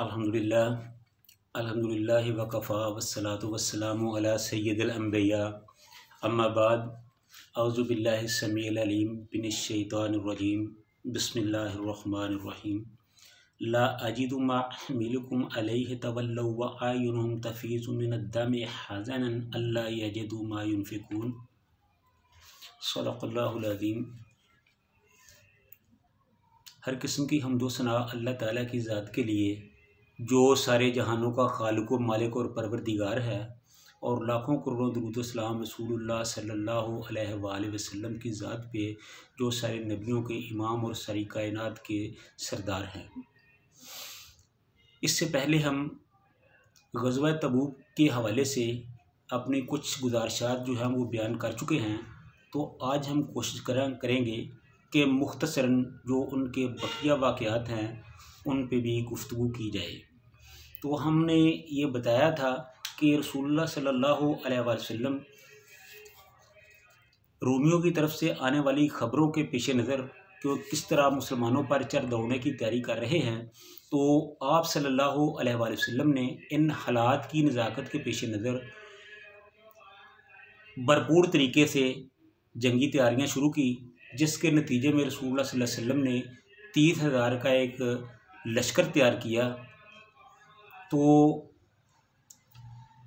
अल्हम्दुलिल्लाह वकफ़ा वस्सलातु वस्सलामु अला सय्यिदिल अंबिया अम्मा बाद औज़ु बिल्लाहि समीइल अलीम मिनश शैतानिर रजीम बिस्मिल्लाहिर रहमानिर रहीम ला अजिदु मा अहमिलुकुम अलैहि तवल्लौ व आयुनुहुम तफीज़ु मिनद दमि हज़नन अल्ला यजिदु मा युनफ़िकून सदक़ल्लाहुल अज़ीम। हर किस्म की हम्दो सना अल्लाह ताला की ज़ात के लिए जो सारे जहानों का खालिक व मालिक और परवरदिगार है, और लाखों करोड़ों दुरूद व सलाम रसूलुल्लाह सल्लल्लाहु अलैहि वसल्लम की ज़ात पे जो सारे नबियों के इमाम और सारी कायनात के सरदार हैं। इससे पहले हम ग़ज़वा तबूक के हवाले से अपनी कुछ गुज़ारिशात जो हैं वो बयान कर चुके हैं। तो आज हम कोशिश करेंगे कि मुख्तसरन जो उनके बकिया वाक़यात हैं उन पे भी गुफ्तगू की जाए। तो हमने ये बताया था कि रसूलुल्लाह सल्लल्लाहु अलैहि वसल्लम रोमियों की तरफ से आने वाली ख़बरों के पेश नज़र कि किस तरह मुसलमानों पर चढ़ दौड़ने की तैयारी कर रहे हैं, तो आप सल्लल्लाहु अलैहि वसल्लम ने इन हालात की नज़ाकत के पेश नज़र भरपूर तरीके से जंगी तैयारियां शुरू की, जिसके नतीजे में रसूलुल्लाह सल्लल्लाहु अलैहि वसल्लम ने 30,000 का एक लश्कर तैयार किया। तो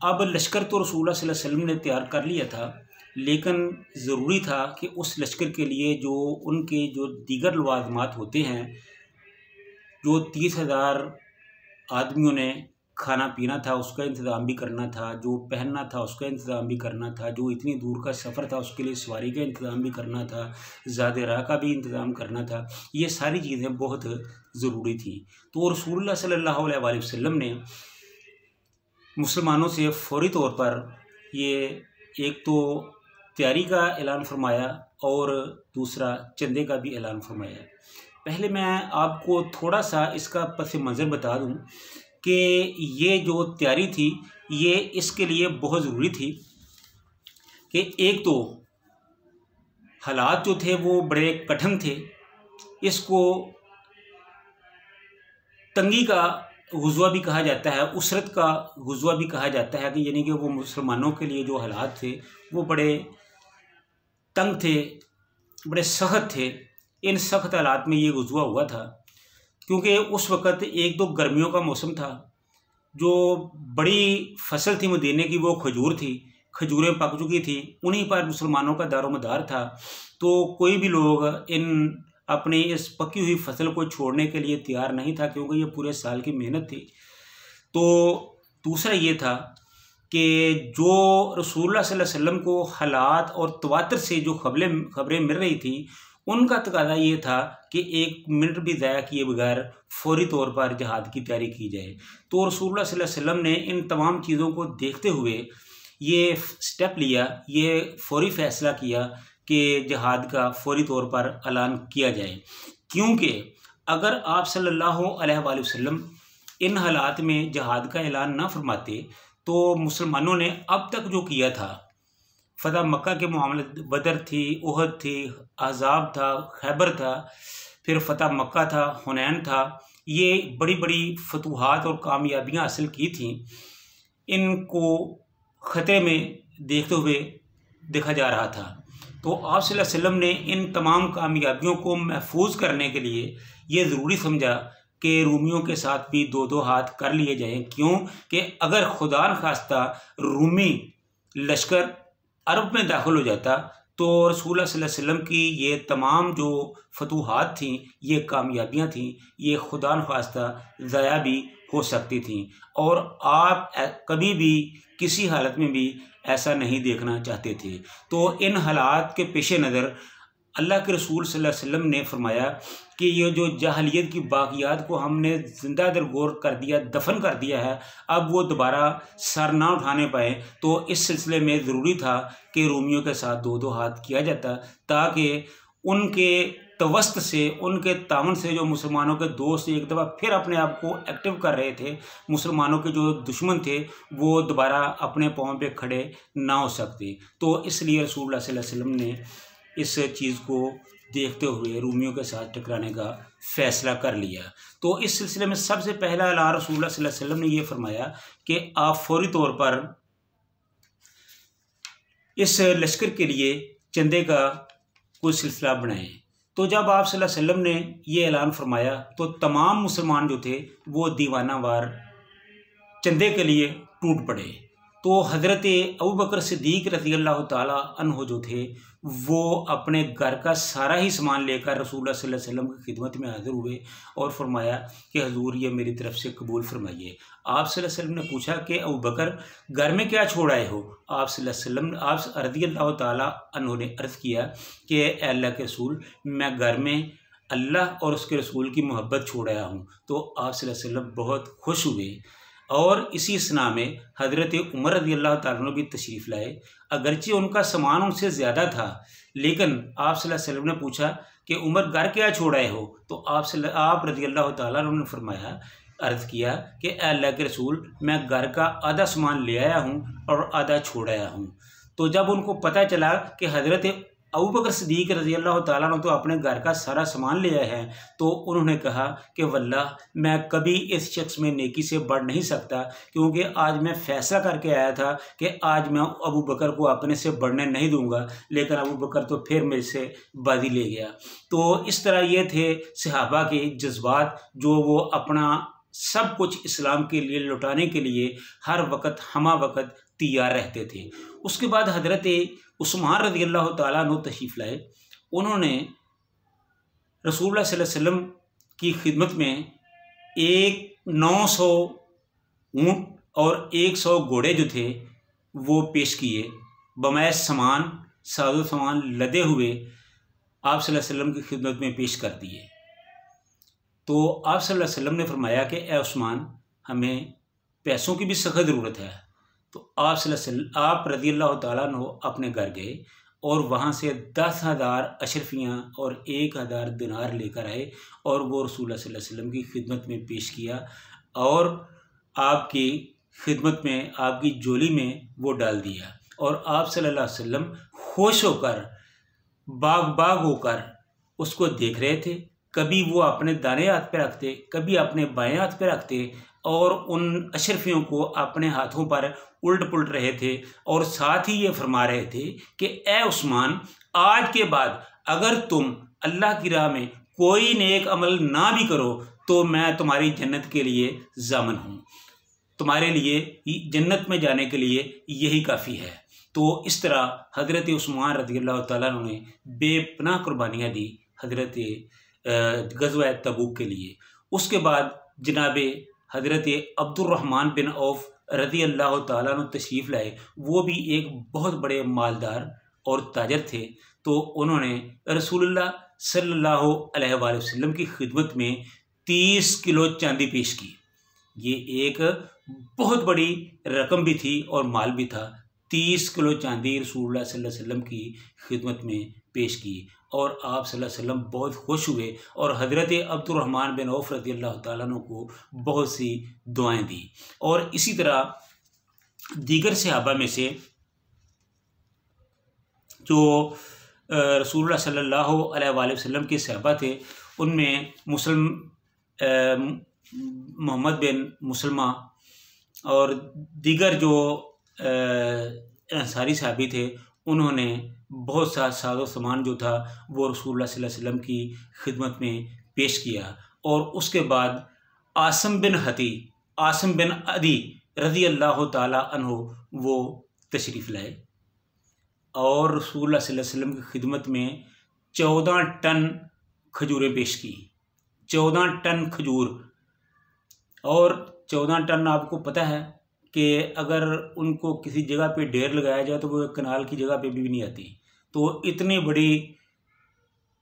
अब लश्कर तो रसूलुल्लाह सल्लल्लाहु अलैहि वसल्लम ने तैयार कर लिया था, लेकिन ज़रूरी था कि उस लश्कर के लिए जो उनके जो दीगर लवाज़मात होते हैं, जो 30,000 आदमियों ने खाना पीना था उसका इंतज़ाम भी करना था, जो पहनना था उसका इंतज़ाम भी करना था, जो इतनी दूर का सफ़र था उसके लिए सवारी का इंतज़ाम भी करना था, ज़ादे राह का भी इंतज़ाम करना था। ये सारी चीज़ें बहुत ज़रूरी थी। तो रसूलुल्लाह सल्लल्लाहु अलैहि वसल्लम ने मुसलमानों से फ़ौरी तौर पर ये एक तो तैयारी का ऐलान फरमाया और दूसरा चंदे का भी ऐलान फरमाया। पहले मैं आपको थोड़ा सा इसका पस मंज़र बता दूं कि ये जो तैयारी थी ये इसके लिए बहुत ज़रूरी थी कि एक तो हालात जो थे वो बड़े कठिन थे। इसको तंगी का गुज़वा भी कहा जाता है, उसरत का गुज़वा भी कहा जाता है, कि यानी कि वो मुसलमानों के लिए जो हालात थे वो बड़े तंग थे, बड़े सख्त थे। इन सख्त हालात में ये गुज़वा हुआ था क्योंकि उस वक़्त एक तो गर्मियों का मौसम था, जो बड़ी फसल थी मदीने की वो खजूर थी, खजूरें पक चुकी थी, उन्हीं पर मुसलमानों का दारोमदार था। तो कोई भी लोग इन अपनी इस पकी हुई फसल को छोड़ने के लिए तैयार नहीं था, क्योंकि ये पूरे साल की मेहनत थी। तो दूसरा ये था कि जो रसूलुल्लाह सल्लल्लाहु अलैहि वसल्लम को हालात और तवातर से जो खबरें मिल रही थी, उनका तकाज़ा ये था कि एक मिनट भी ज़ाया किए बगैर फ़ौरी तौर पर जहाद की तैयारी की जाए। तो रसूलुल्लाह सल्लल्लाहु अलैहि वसल्लम ने इन तमाम चीज़ों को देखते हुए ये स्टेप लिया, ये फ़ौरी फ़ैसला किया कि जहाद का फ़ौरी तौर पर ऐलान किया जाए। क्योंकि अगर आप सल्लल्लाहु अलैहि वसल्लम इन हालात में जहाद का ऐलान ना फरमाते तो मुसलमानों ने अब तक जो किया था, फ़तह मक्का के मामले, बदर थी, उहद थी, अहज़ाब था, खैबर था, फिर फ़तह मक्का था, हुनैन था, ये बड़ी बड़ी फतूहात और कामयाबियाँ हासिल की थी। इनको ख़तरे में देखते हुए देखा जा रहा था। तो आप सल्लल्लाहु अलैहि वसल्लम ने इन तमाम कामयाबियों को महफूज करने के लिए ये ज़रूरी समझा कि रूमियों के साथ भी दो दो हाथ कर लिए जाएं। क्यों कि अगर खुदा न खास्ता रूमी लश्कर अरब में दाखिल हो जाता तो रसूलुल्लाह सल्लल्लाहु अलैहि वसल्लम की ये तमाम जो फतूहात थीं, ये कामयाबियाँ थीं, ये खुदा न खास्ता ज़ाया भी हो सकती थीं। और आप कभी भी किसी हालत में भी ऐसा नहीं देखना चाहते थे। तो इन हालात के पेश नज़र अल्लाह के रसूल सल्लल्लाहु अलैहि वसल्लम ने फरमाया कि ये जो जाहलियत की बाक़ियात को हमने ज़िंदा दरगोर कर दिया, दफन कर दिया है, अब वो दोबारा सर ना उठाने पाए। तो इस सिलसिले में ज़रूरी था कि रोमियों के साथ दो दो हाथ किया जाता, ताकि उनके तवस्त से, उनके तावन से जो मुसलमानों के दोस्त एक दफ़ा फिर अपने आप को एक्टिव कर रहे थे, मुसलमानों के जो दुश्मन थे वो दोबारा अपने पाँव पे खड़े ना हो सकते। तो इसलिए रसूलुल्लाह सल्लल्लाहु अलैहि वसल्लम ने इस चीज़ को देखते हुए रूमियों के साथ टकराने का फ़ैसला कर लिया। तो इस सिलसिले में सबसे पहला ऐलान रसूलुल्लाह सल्लल्लाहु अलैहि वसल्लम ने ये फरमाया कि आप फौरी तौर पर इस लश्कर के लिए चंदे का कोई सिलसिला बनाएं। तो जब आप सल्लल्लाहु अलैहि वसल्लम ने ये ऐलान फरमाया तो तमाम मुसलमान जो थे वो दीवानावार चंदे के लिए टूट पड़े। तो हज़रत अबू बकर सिद्दीक़ रज़ी अल्लाह ताला अन्हु जो थे वो अपने घर का सारा ही सामान लेकर रसूलुल्लाह सल्लल्लाहु अलैहि वसल्लम की खिदमत में हाज़िर हुए और फरमाया कि हजूर ये मेरी तरफ से कबूल फरमाइए। आप सल्लल्लाहु अलैहि वसल्लम ने पूछा कि अबू बकर घर में क्या छोड़ आए हो? आप सल्लल्लाहु अलैहि वसल्लम आप रज़ी अल्लाह ताला अन्हु ने अर्ज़ किया कि अल्लाह के रसूल, मैं घर में अल्लाह और उसके रसूल की मोहब्बत छोड़ आया हूँ। तो आप सल्लल्लाहु अलैहि वसल्लम बहुत खुश हुए और इसी स्ना में हज़रत उमर रज़ी अल्लाह ताला अन्हु भी तशरीफ़ लाए। अगरचे उनका सामान उनसे ज़्यादा था, लेकिन आप सल्लल्लाहु अलैहि वसल्लम ने पूछा कि उमर घर क्या छोड़ आए हो? तो आप रज़ी अल्लाह ताला अन्हु ने फरमाया, अर्ज़ किया कि अल्लाह के रसूल, मैं घर का आधा सामान ले आया हूँ और आधा छोड़ आया हूँ। तो जब उनको पता चला कि हज़रत अबू बकर सिद्दीक़ रज़ी अल्लाह ताला अन्हु तो अपने घर का सारा सामान ले आए हैं, तो उन्होंने कहा कि वल्लाह मैं कभी इस शख्स में नेकी से बढ़ नहीं सकता, क्योंकि आज मैं फ़ैसला करके आया था कि आज मैं अबू बकर को अपने से बढ़ने नहीं दूंगा, लेकिन अबू बकर तो फिर मेरे से बाजी ले गया। तो इस तरह ये थे सहाबा के जज्बात, जो वो अपना सब कुछ इस्लाम के लिए लुटाने के लिए हर वक्त हमा वक्त तैयार रहते थे। उसके बाद हज़रत उस्मान रज़ी अल्लाह ताला अन्हु तशरीफ़ लाए। उन्होंने रसूलुल्लाह सल्लल्लाहु अलैहि वसल्लम की खिदमत में 900 ऊँट और 100 घोड़े जो थे वो पेश किए, बमैस सामान साजो सामान लदे हुए आप सल्लल्लाहु अलैहि वसल्लम की खिदमत में पेश कर दिए। तो आप सल्लल्लाहु अलैहि वसल्लम ने फरमाया कि ए उस्मान, हमें पैसों की भी सख्त ज़रूरत है। तो आप रज़ी अल्लाह ताला अन्हु अपने घर गए और वहाँ से 10,000 अशरफियाँ और 1,000 दिनार लेकर आए और वो रसूलुल्लाह सल्लल्लाहु अलैहि वसल्लम की खिदमत में पेश किया और आपकी खिदमत में आपकी झोली में वो डाल दिया। और आप सल्लल्लाहु अलैहि वसल्लम खुश होकर बाग होकर उसको देख रहे थे। कभी वो अपने दाहिने हाथ पे रखते, कभी अपने बाएं हाथ पे रखते और उन अशरफियों को अपने हाथों पर उल्ट पुल्ट रहे थे और साथ ही ये फरमा रहे थे कि ए उस्मान, आज के बाद अगर तुम अल्लाह की राह में कोई नेक अमल ना भी करो तो मैं तुम्हारी जन्नत के लिए ज़ामन हूँ, तुम्हारे लिए जन्नत में जाने के लिए यही काफ़ी है। तो इस तरह हज़रत उस्मान रज़ी अल्लाह ताला अन्हु ने बेपनाह कुर्बानियाँ दी हज़रत ग़ज़वा तबूक के लिए। उसके बाद जनाबे हज़रत अब्दुर्रहमान बिन औफ रज़ी अल्लाह ताला अन्हु तशरीफ़ लाए। वो भी एक बहुत बड़े मालदार और ताजर थे। तो उन्होंने रसूलुल्लाह सल्लल्लाहु अलैहि वसल्लम की खिदमत में 30 किलो चांदी पेश की। ये एक बहुत बड़ी रकम भी थी और माल भी था। 30 किलो चांदी रसूलुल्लाह सल्लल्लाहु अलैहि वसल्लम की खिदमत में पेश की और आप सल्लल्लाहु अलैहि वसल्लम बहुत खुश हुए और हज़रत अब्दुर्रहमान बिन औफ रज़ी अल्लाह ताला अन्हु को बहुत सी दुआएं दी। और इसी तरह दीगर सहाबा में से जो रसूलुल्लाह सल्लल्लाहु अलैहि वसल्लम के सहाबा थे, उनमें मोहम्मद बिन मुसलमा और दीगर जो अंसारी सहाबी थे, उन्होंने बहुत सा साजो सामान जो था वो रसूलुल्लाह सल्लल्लाहु अलैहि वसल्लम की खिदमत में पेश किया। और उसके बाद आसिम बिन अदी रज़ी अल्लाह ताला अन्हु वो तशरीफ़ लाए और रसूलुल्लाह सल्लल्लाहु अलैहि वसल्लम की खिदमत में 14 टन खजूरें पेश की। 14 टन खजूर, और 14 टन आपको पता है कि अगर उनको किसी जगह पे ढेर लगाया जाए तो वो कनाल की जगह पे भी नहीं आती। तो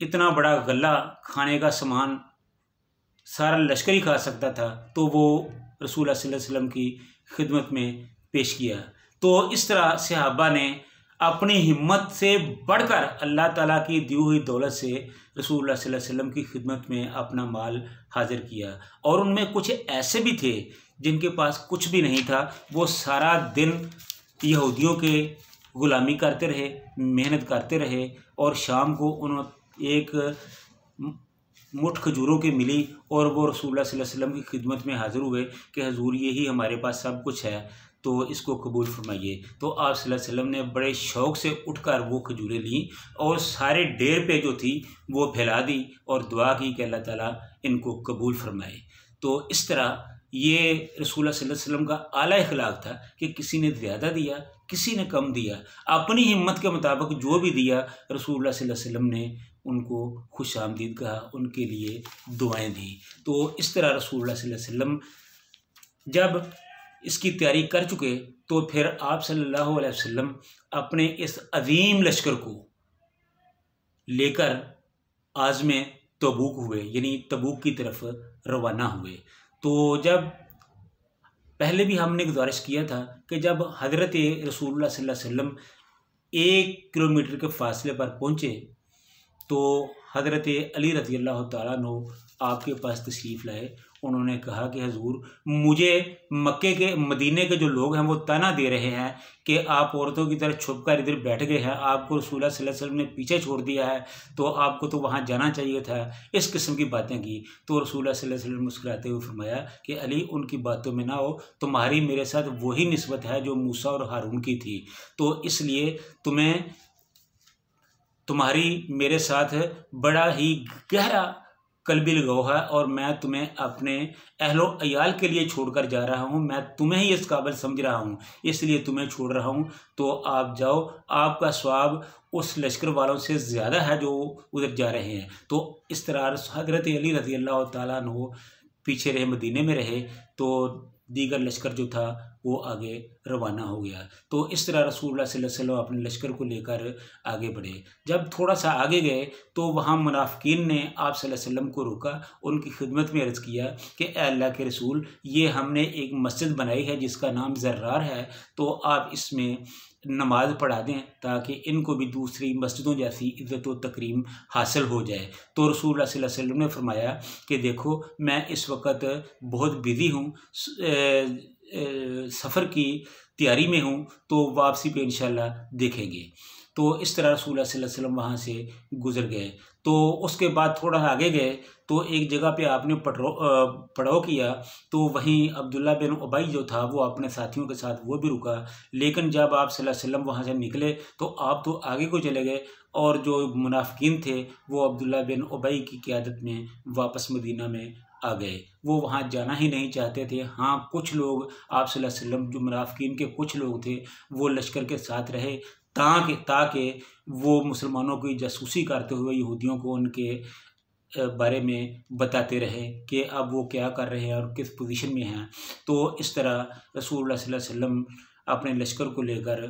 इतना बड़ा गला खाने का सामान सारा लश्कर ही खा सकता था, तो वो रसूलुल्लाह सल्लल्लाहु अलैहि वसल्लम की खिदमत में पेश किया। तो इस तरह सहाबा ने अपनी हिम्मत से बढ़कर अल्लाह ताला की दी हुई दौलत से रसूलुल्लाह सल्लल्लाहु अलैहि वसल्लम की खिदमत में अपना माल हाजिर किया। और उनमें कुछ ऐसे भी थे जिनके पास कुछ भी नहीं था, वो सारा दिन यहूदियों के ग़ुलामी करते रहे, मेहनत करते रहे और शाम को एक मुठ खजूरों की मिली और वो रसूलुल्लाह सल्लल्लाहु अलैहि वसल्लम की खिदमत में हाज़िर हुए कि हजूर यही हमारे पास सब कुछ है, तो इसको कबूल फरमाइए। तो आप सल्लल्लाहु अलैहि वसल्लम ने बड़े शौक़ से उठकर वो खजूरें लीं और सारे ढेर पे जो थी वो फैला दी और दुआ की कि अल्लाह ताला इनको कबूल फरमाए। तो इस तरह ये रसूलुल्लाह सल्लल्लाहु अलैहि वसल्लम का आला अखलाक था कि किसी ने ज़्यादा दिया, किसी ने कम दिया, अपनी हिम्मत के मुताबिक जो भी दिया रसूलुल्लाह सल्लल्लाहु अलैहि वसल्लम ने उनको खुश आमदीद कहा, उनके लिए दुआएं दी। तो इस तरह रसूलुल्लाह सल्लल्लाहु अलैहि वसल्लम जब इसकी तैयारी कर चुके तो फिर आप सल्लल्लाहु अलैहि वसल्लम अपने इस अजीम लश्कर को लेकर आज़म तबूक हुए, यानी तबूक की तरफ रवाना हुए। तो जब पहले भी हमने गुजारिश किया था कि जब हज़रत रसूलुल्लाह सल्लल्लाहु अलैहि वसल्लम 1 किलोमीटर के फासले पर पहुँचे तो हज़रत अली रज़ी अल्लाह तआला अन्हु आपके पास तशरीफ़ लाए। उन्होंने कहा कि हजूर, मुझे मक्के के मदीने के जो लोग हैं वो ताना दे रहे हैं कि आप औरतों की तरह छुप कर इधर बैठ गए हैं, आपको रसूलुल्लाह सल्लल्लाहु अलैहि वसल्लम ने पीछे छोड़ दिया है, तो आपको तो वहाँ जाना चाहिए था। इस किस्म की बातें की तो रसूलुल्लाह सल्लल्लाहु अलैहि वसल्लम मुस्कुराते हुए फरमाया कि अली, उनकी बातों में ना हो, तुम्हारी मेरे साथ वही निस्बत है जो मूसा और हारून की थी, तो इसलिए तुम्हारी मेरे साथ बड़ा ही गहरा कल्बी लगाव है और मैं तुम्हें अपने अहलो अयाल के लिए छोड़कर जा रहा हूँ, मैं तुम्हें ही इस काबिल समझ रहा हूँ, इसलिए तुम्हें छोड़ रहा हूँ। तो आप जाओ, आपका स्वाब उस लश्कर वालों से ज़्यादा है जो उधर जा रहे हैं। तो इस तरह हज़रत अली रज़ी अल्लाह तआला अन्हु पीछे रहे, मदीने में रहे, तो दीगर लश्कर जो था वो आगे रवाना हो गया। तो इस तरह रसूलुल्लाह सल्लल्लाहु अलैहि वसल्लम अपने लश्कर को लेकर आगे बढ़े। जब थोड़ा सा आगे गए तो वहाँ मुनाफिकीन ने आप सल्लल्लाहु अलैहि वसल्लम को रोका, उनकी खिदमत में अर्ज़ किया कि ए अल्लाह के रसूल, ये हमने एक मस्जिद बनाई है जिसका नाम ज़र्रार है, तो आप इसमें नमाज पढ़ा दें ताकि इनको भी दूसरी मस्जिदों जैसी इज़्ज़त व तकरीम हासिल हो जाए। तो रसूलुल्लाह सल्लल्लाहु अलैहि वसल्लम ने फरमाया कि देखो, मैं इस वक्त बहुत बिज़ी हूँ, सफ़र की तैयारी में हूँ, तो वापसी पे इंशाल्लाह देखेंगे। तो इस तरह रसूलुल्लाह सल्लल्लाहु अलैहि वसल्लम वहाँ से गुज़र गए। तो उसके बाद थोड़ा आगे गए तो एक जगह पे आपने पड़ाव किया, तो वहीं अब्दुल्ला बिन उबई जो था वो अपने साथियों के साथ वो भी रुका। लेकिन जब आप सल्लल्लाहु अलैहि वसल्लम वहाँ से निकले तो आप तो आगे को चले गए और जो मुनाफिकीन थे वो अब्दुल्ला बिन उबई की क़यादत में वापस मदीना में आ गए। वो वहाँ जाना ही नहीं चाहते थे। हाँ, कुछ लोग आप सल्लल्लाहु अलैहि वसल्लम, जो मुनाफिकीन के कुछ लोग थे, वो लश्कर के साथ रहे ताकि वो मुसलमानों की जासूसी करते हुए यहूदियों को उनके बारे में बताते रहे कि अब वो क्या कर रहे हैं और किस पोजीशन में हैं। तो इस तरह रसूलुल्लाह सल्लल्लाहु अलैहि वसल्लम अपने लश्कर को लेकर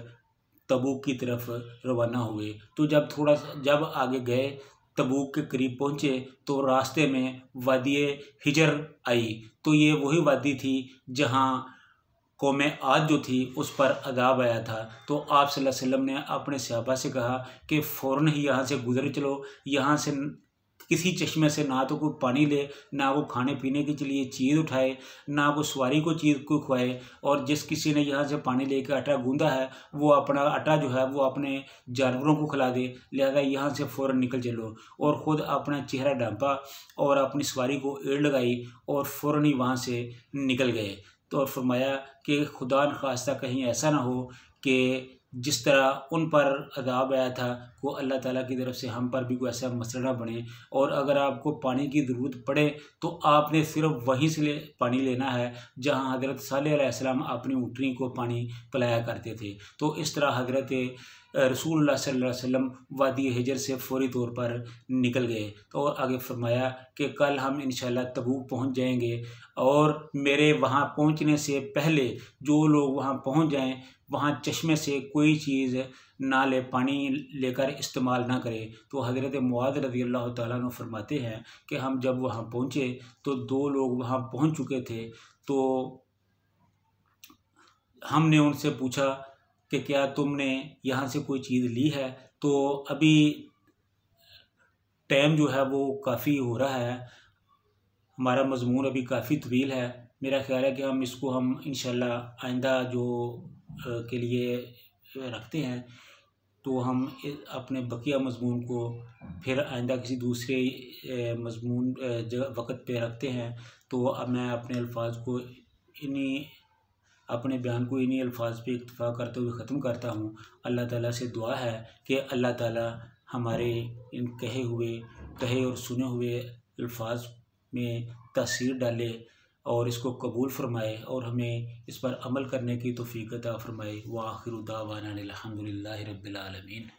तबूक की तरफ रवाना हुए। तो जब आगे गए, तबूक के करीब पहुँचे तो रास्ते में वादी हिजर आई। तो ये वही वादी थी जहाँ कौम आद जो थी उस पर अज़ाब आया था। तो आप सल्लल्लाहु अलैहि वसल्लम ने अपने सहाबा से कहा कि फ़ौरन ही यहाँ से गुजर चलो, यहाँ से किसी चश्मे से ना तो कोई पानी ले, ना वो खाने पीने के लिए चीज़ उठाए, ना वो सवारी को चीज़ को खुआए, और जिस किसी ने यहाँ से पानी लेकर आटा गूंदा है वो अपना आटा जो है वो अपने जानवरों को खिला दे, लिहाजा यहाँ से फ़ौरन निकल चलो। और ख़ुद अपना चेहरा ढांपा और अपनी सवारी को एड़ लगाई और फ़ौरन ही वहाँ से निकल गए। तो और फरमाया कि खुदा न खास्ता कहीं ऐसा ना हो कि जिस तरह उन पर अज़ाब आया था वो अल्लाह ताला की तरफ से हम पर भी कोई ऐसा मसला बने। और अगर आपको पानी की ज़रूरत पड़े तो आपने सिर्फ वहीं से पानी लेना है जहां हज़रत सालेह अलैहिस्सलाम अपनी ऊँटनी को पानी पिलाया करते थे। तो इस तरह हज़रत रसूलुल्लाह सल्लल्लाहु अलैहि वसल्लम वादी हिजर से फौरी तौर पर निकल गए। तो आगे फरमाया कि कल हम इंशाल्लाह तबूक पहुंच जाएंगे और मेरे वहां पहुंचने से पहले जो लोग वहां पहुंच जाएं वहां चश्मे से कोई चीज़ ना ले, पानी लेकर इस्तेमाल ना करें। तो हज़रत मुआज़ रज़ी अल्लाह तआला अन्हु फरमाते हैं कि हम जब वहाँ पहुँचे तो 2 लोग वहाँ पहुँच चुके थे। तो हमने उनसे पूछा कि क्या तुमने यहाँ से कोई चीज़ ली है? तो अभी टाइम जो है वो काफ़ी हो रहा है, हमारा मज़मून अभी काफ़ी तवील है। मेरा ख्याल है कि हम इंशाल्लाह आइंदा जो के लिए रखते हैं तो हम अपने बकिया मज़मून को फिर आइंदा किसी दूसरे मज़मून वक़्त पे रखते हैं। तो अब मैं अपने अल्फाज को अपने बयान को इन्हीं अल्फाज पे इक्तफ़ा करते हुए ख़त्म करता हूँ। अल्लाह ताला से दुआ है कि अल्लाह ताला हमारे इन कहे और सुने हुए अल्फाज में तासीर डाले और इसको कबूल फ़रमाए और हमें इस पर अमल करने की तौफ़ीक़ अता फ़रमाए। व आखिरु दावाना अनिल हम्दुलिल्लाहि रब्बिल आलमीन।